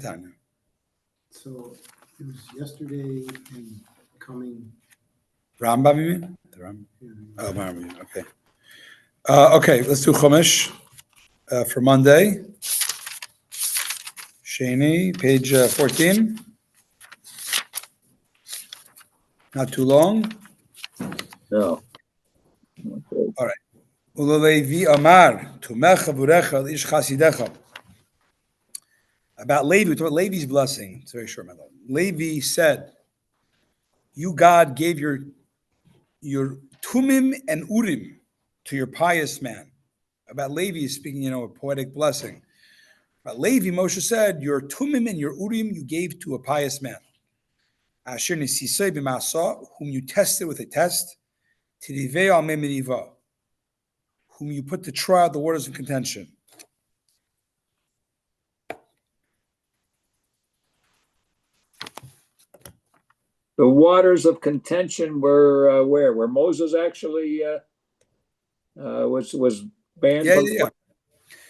Tanya. So it was yesterday and coming. Rambam, you mean? The Rambam? Oh, Rambam, okay. Okay, let's do Chumash for Monday. Shani, page 14. Not too long. No. Okay. All right. Ulalevi Amar, Tumecha Vurecha, Ish Chasidecha. About Levi, we talk about Levi's blessing. It's very short, my love. Levi said, you, God, gave your Tumim and Urim to your pious man. About Levi is speaking, a poetic blessing. About Levi, Moshe said, your Tumim and your Urim you gave to a pious man. Asher Nisisei b'masa, whom you tested with a test. Tirivei al memiriva, whom you put to trial the waters of contention. The waters of contention were where? Where Moses actually was banned. Yeah.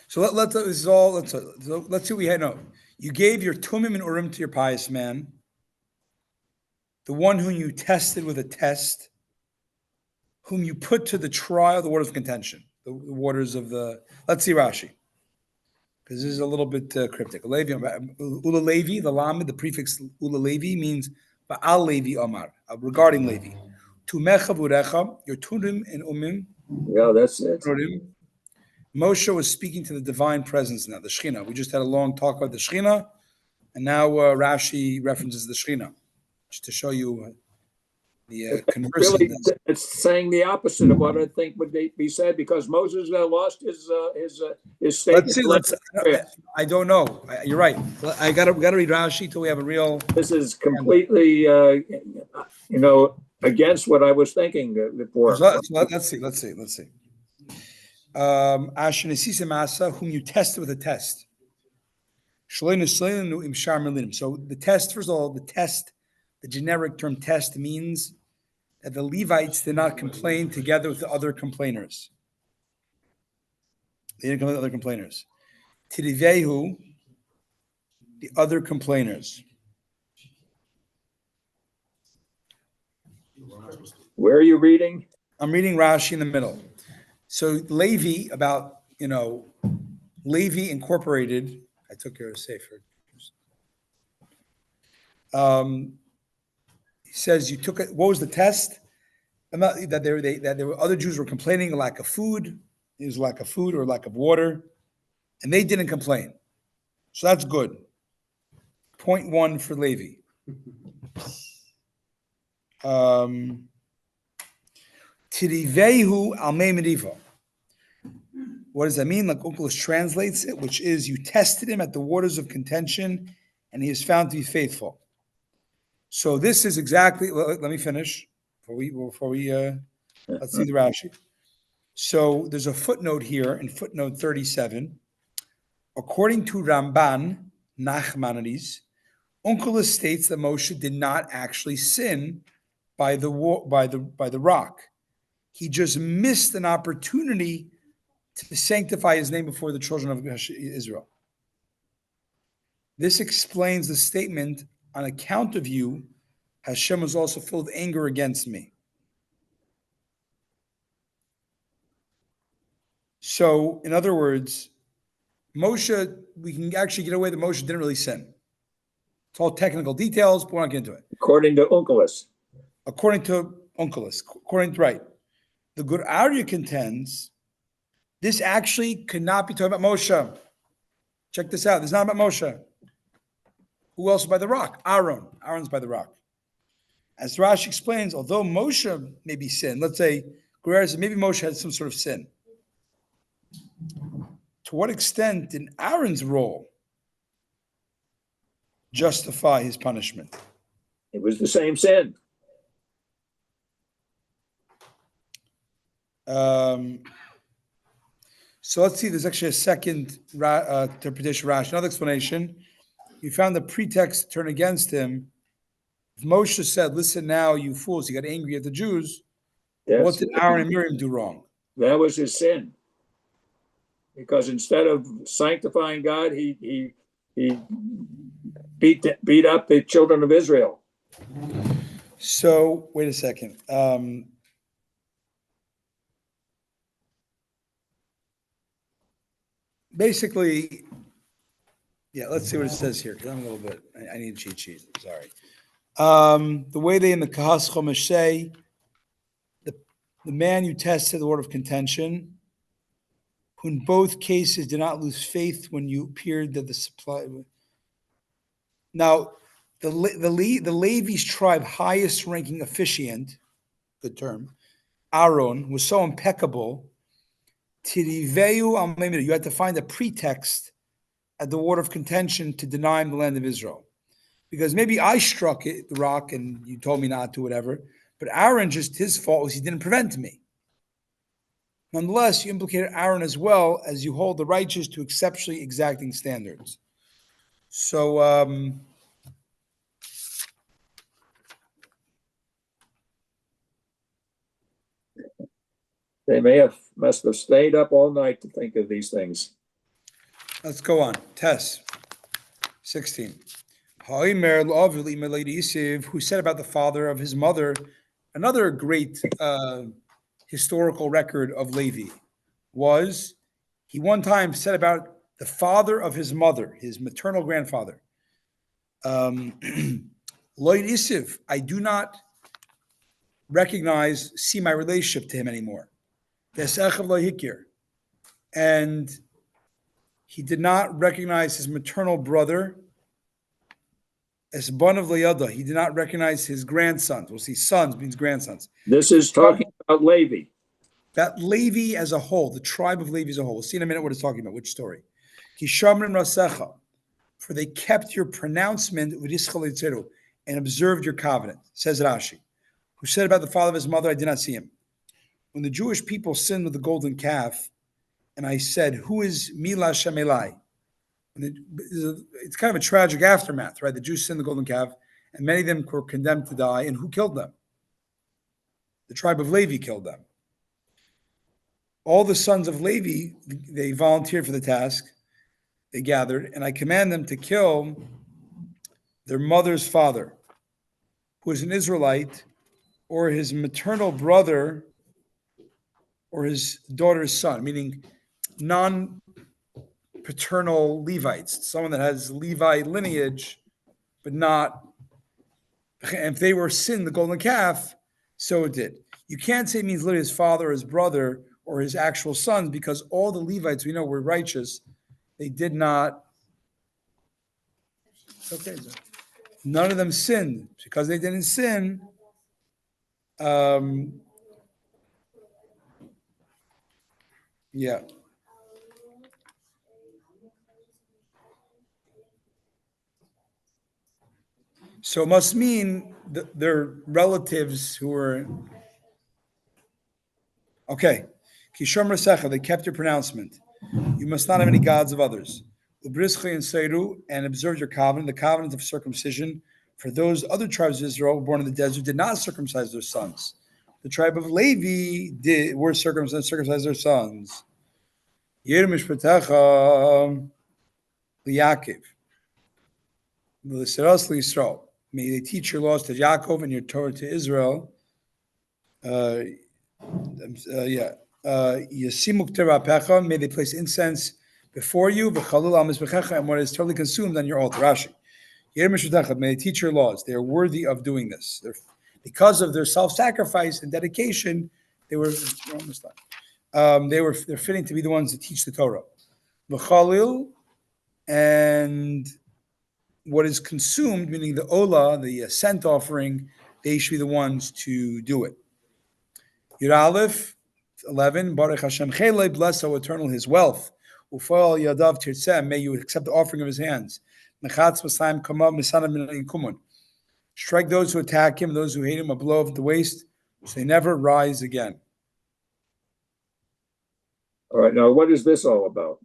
So let's see what we had. No, you gave your Tumim and Urim to your pious man, the one whom you tested with a test, whom you put to the trial, the waters of contention, the waters of the. Let's see Rashi, because this is a little bit cryptic. Ula Levi, the lamed, the prefix Ula Levi means Ba'al Levi Omar, regarding Levi. Tumecha Vurecha, your Turim and Umim. Yeah, that's it. Moshe was speaking to the divine presence now, the Shekhinah. We just had a long talk about the Shekhinah, and now Rashi references the Shekhinah, just to show you the conversing. Really, it's saying the opposite of what I think would be said, because Moses lost his statement. Let's see. I don't know. You're right. I gotta read Rashi till we have a real. This is completely, against what I was thinking before. Let's see. Asher Nesisa Masa, whom you tested with a test. So the test, first of all, the generic term test means that the Levites did not complain together with the other complainers. They didn't complain with other complainers. Tirivehu, the other complainers. Where are you reading? I'm reading Rashi in the middle. So Levi, about, Levi Incorporated, I took care of Sefer. He says you took it. What was the test? That there were other Jews were complaining of lack of food. It was lack of food or lack of water, and they didn't complain. So that's good. Point one for Levi. Tirivehu al meriva. What does that mean? Like Onkelos translates it, which is you tested him at the waters of contention, and he is found to be faithful. So this is exactly. Let me finish before we let's see the Rashi. So there's a footnote here in footnote 37. According to Ramban Nachmanides, Onkelos states that Moshe did not actually sin by the rock. He just missed an opportunity to sanctify his name before the children of Israel. This explains the statement, on account of you, Hashem was also full of anger against me. So, in other words, Moshe, we can actually get away that Moshe didn't really sin. It's all technical details, but we're not getting into it. According to Onkelos. According to right. The Gur Arya contends this actually could not be talking about Moshe. Check this out. This is not about Moshe. Who else is by the rock? Aaron. Aaron's by the rock. As Rashi explains, although Moshe maybe sinned, let's say Gur Arya says maybe Moshe had some sort of sin. To what extent did Aaron's role justify his punishment? It was the same sin. So let's see, there's actually a second interpretation, Rashi, another explanation. You found the pretext to turn against him. If Moshe said, listen now, you fools, he got angry at the Jews, what did Aaron and Miriam do wrong? That was his sin. Because instead of sanctifying God, he beat up the children of Israel. So wait a second. Basically, yeah, let's see what it says here, because I'm a little bit, I need a cheat sheet, sorry. The way they in the Kahas Chomesh say, the man you tested the word of contention, who in both cases did not lose faith when you appeared that the supply. Now, the Levi's tribe highest ranking officiant, good term, Aaron, was so impeccable. You had to find a pretext at the word of contention to deny him the land of Israel. Because maybe I struck the rock and you told me not to, whatever. But Aaron, just his fault was he didn't prevent me. Nonetheless, you implicated Aaron as well, as you hold the righteous to exceptionally exacting standards. So, They must have stayed up all night to think of these things. let's go on. Tess, 16. Who said about the father of his mother, another great historical record of Levi was he one time said about the father of his mother, his maternal grandfather. Lloyd Isiv, I do not see my relationship to him anymore. And he did not recognize his maternal brother as Ban of Layada. He did not recognize his grandsons. We'll see, sons means grandsons. This is talking about Levi. That Levi as a whole, the tribe of Levi as a whole. We'll see in a minute what it's talking about, which story. Kishamrim Rasecha, for they kept your pronouncement and observed your covenant, says Rashi, who said about the father of his mother, I did not see him. When the Jewish people sinned with the golden calf, and I said, who is Mila Shemelai? It's kind of a tragic aftermath, right? The Jews sinned the golden calf, and many of them were condemned to die, and who killed them? The tribe of Levi killed them. All the sons of Levi, they volunteered for the task. They gathered, and I command them to kill their mother's father, who is an Israelite, or his maternal brother, or his daughter's son, meaning non-paternal Levites, someone that has Levi lineage, but not, and if they were sinned the golden calf, so it did. You can't say it means literally his father or his brother or his actual sons, because all the Levites we know were righteous. They did not. It's okay. None of them sinned. Because they didn't sin, yeah. So it must mean that their relatives who were okay. Kishom Rasecha, they kept your pronouncement. You must not have any gods of others. And observe your covenant, the covenant of circumcision. For those other tribes of Israel born in the desert did not circumcise their sons. The tribe of Levi were circumcised their sons. May they teach your laws to Yaakov and your Torah to Israel. May they place incense before you, and what is totally consumed on your altar. Rashi. May they teach your laws. They are worthy of doing this. Because of their self-sacrifice and dedication, they're fitting to be the ones that teach the Torah. V'chalil, and what is consumed, meaning the olah, the scent offering, they should be the ones to do it. Yud Aleph, 11, Baruch Hashem Chelei, bless, O Eternal, his wealth. Ufal Yadav Tirtzeh, may you accept the offering of his hands. Nechatz Masayim Kamav Misanav Min Kumun. Strike those who attack him, those who hate him, a blow of the waist, so they never rise again. All right, now what is this all about?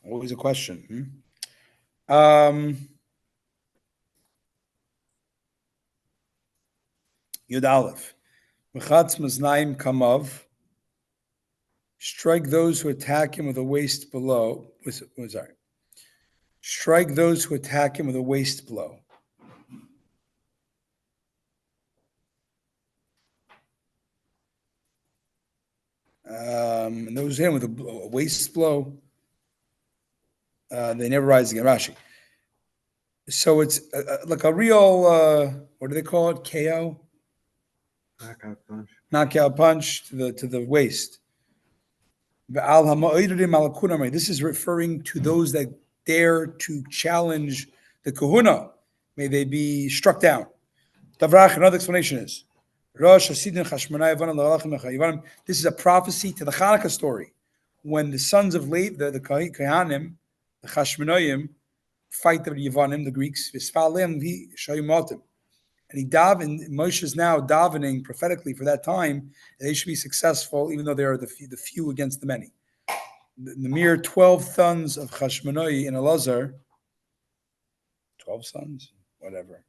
Always a question. Yud Aleph. Mechatz Maznaim Kamav. Strike those who attack him with a waist below. Strike those who attack him with a waist blow. And those hit him with a waist blow, they never rise again. Rashi. So it's like a real, what do they call it? KO? Knockout punch. Knockout punch to the waist. This is referring to those that dare to challenge the kahuna. May they be struck down. Tavrach, another explanation is this is a prophecy to the Hanukkah story when the sons of Lev, the Kohanim, the Chashmonaim, fight the Yevanim, the Greeks, and Moshe is now davening prophetically for that time. They should be successful, even though they are the few against the many. The mere 12 sons of Chashmonai and Elazar, 12 sons, whatever.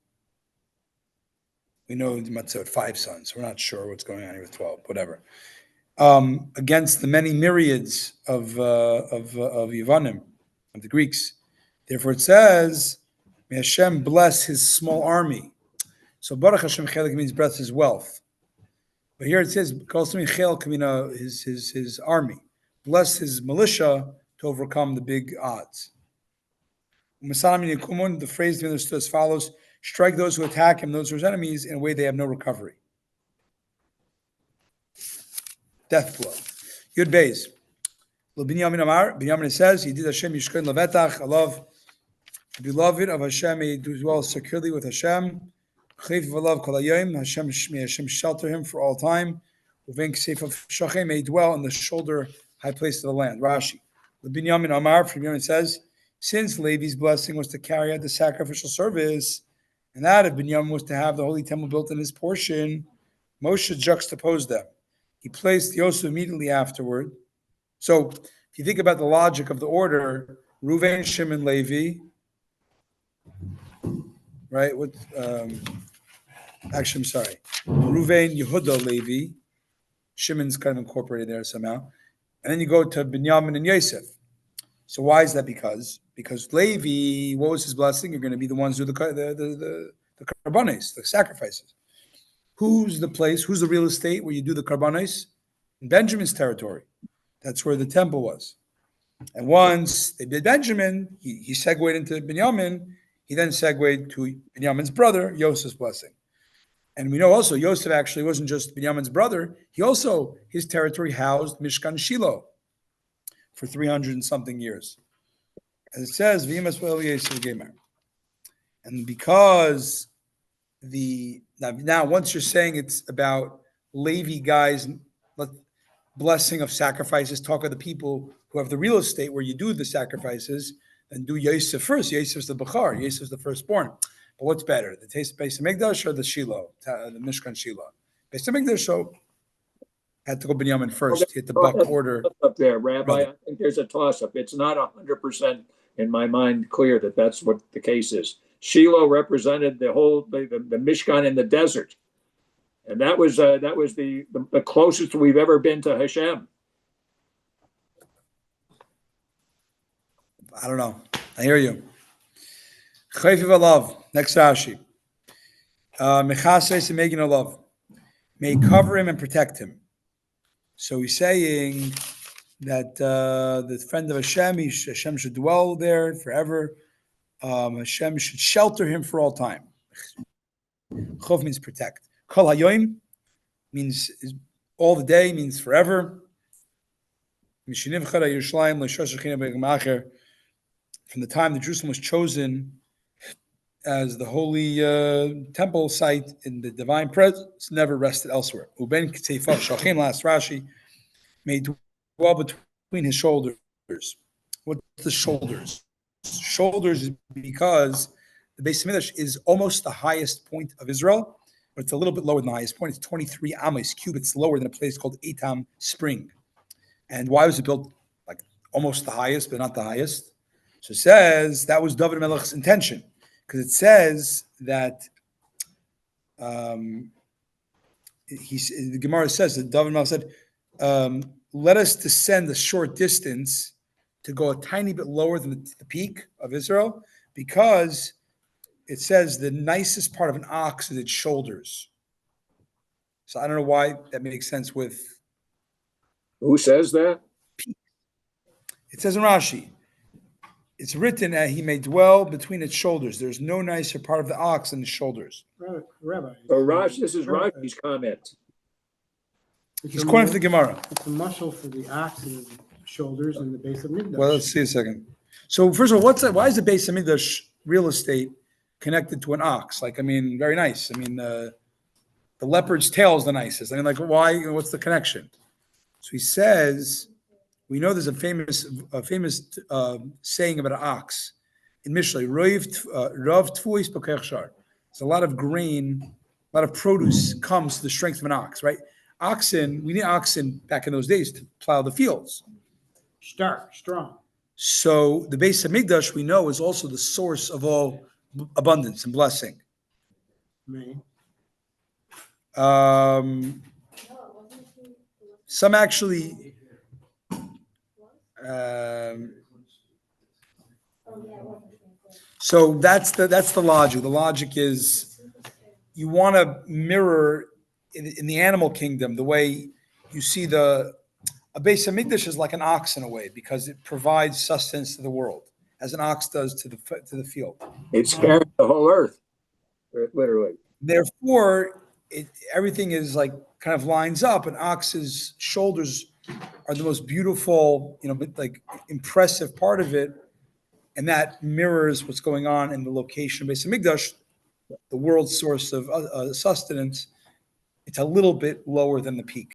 We know the Matzah had 5 sons. We're not sure what's going on here with 12, whatever. Against the many myriads of Yevanim, of the Greeks. Therefore it says, may Hashem bless his small army. So Baruch Hashem Chelik means bless his wealth. But here it says, his army. Bless his militia to overcome the big odds. The phrase to be understood as follows: strike those who attack him, those who are his enemies, in a way they have no recovery. Death blow. Yud Beis. Binyamin Amar. Binyamin says, he did Hashem Yishkon Levetach. I love the beloved of Hashem. He dwells securely with Hashem. Hashem shelter him for all time. May he dwell in the shoulder high place of the land. Rashi. The Binyamin Amar from Binyamin says, since Levi's blessing was to carry out the sacrificial service, and that of Binyamin was to have the holy temple built in his portion, Moshe juxtaposed them. He placed Yosef immediately afterward. So if you think about the logic of the order, Reuven, Shimon, Levi, right? Actually, I'm sorry. Reuven, Yehuda, Levi. Shimon's kind of incorporated there somehow. And then you go to Binyamin and Yosef. So why is that? Because Levi, what was his blessing? You're going to be the ones who do the karbanos, the sacrifices. Who's the place? Who's the real estate where you do the karbanos? In Benjamin's territory. That's where the temple was. And once they did Benjamin, he segued into Binyamin. He then segued to Binyamin's brother, Yosef's blessing. And we know also Yosef actually wasn't just Binyamin's brother. His territory housed Mishkan Shiloh for 300 and something years. As it says, and because now once you're saying it's about Levi guys, blessing of sacrifices, talk of the people who have the real estate where you do the sacrifices, and do Yosef first. Yosef's the Bechar, Yosef's the firstborn. But what's better, the taste of Beis HaMikdash or the Shiloh, the Mishkan Shiloh? Beis HaMikdash, so had to go Binyamin first. He had the buck order. Up there, Rabbi. Brother. I think there's a toss-up. It's not 100% in my mind clear that that's what the case is. Shiloh represented the Mishkan in the desert, and that was the closest we've ever been to Hashem. I don't know. I hear you. Chayfiv alav. Next Rashi. Mechases and Megin alav. May cover him and protect him. So he's saying that the friend of Hashem, Hashem should dwell there forever. Hashem should shelter him for all time. Chov means protect. Kol hayoim means all the day, means forever. From the time that Jerusalem was chosen as the holy temple site in the divine presence, never rested elsewhere. Uben Kteifav Shachim, last Rashi, may dwell between his shoulders. What's the shoulders? Shoulders is because the Beis HaMikdash is almost the highest point of Israel, but it's a little bit lower than the highest point. It's 23 amos, cubits lower than a place called Etam Spring. And why was it built like almost the highest, but not the highest? So it says that was David Melech's intention, because it says that the Gemara says that David Melech said, "Let us descend a short distance to go a tiny bit lower than the peak of Israel because it says the nicest part of an ox is its shoulders. So I don't know why that makes sense with. Who says that? It says in Rashi, it's written that he may dwell between its shoulders. There's no nicer part of the ox than the shoulders. Rabbi. Oh, Rashi, this is Rashi's comment. He's quoting from the Gemara. It's a muscle for the ox and the shoulders and the base of Mikdash. Well, let's see a second. So first of all, why is the base of Mikdash real estate connected to an ox? Like, I mean, very nice. I mean, the leopard's tail is the nicest. I mean, like, why? What's the connection? So he says, we know there's a famous saying about an ox in Mishlei. Rav tfuis b'kech shar. There's a lot of grain, a lot of produce comes to the strength of an ox, right? Oxen, we need oxen back in those days to plow the fields. Stark, strong. So the base of Mikdash, we know, is also the source of all abundance and blessing. Man. Some actually, so that's the logic. The logic is you want to mirror in the animal kingdom the way you see a base of Mikdash is like an ox in a way because it provides sustenance to the world as an ox does to the field. It's carrying the whole earth, literally. Therefore, everything is like kind of lines up. An ox's shoulders are the most beautiful, like impressive part of it, and that mirrors what's going on in the location of Beis Hamikdash, the world's source of sustenance. It's a little bit lower than the peak.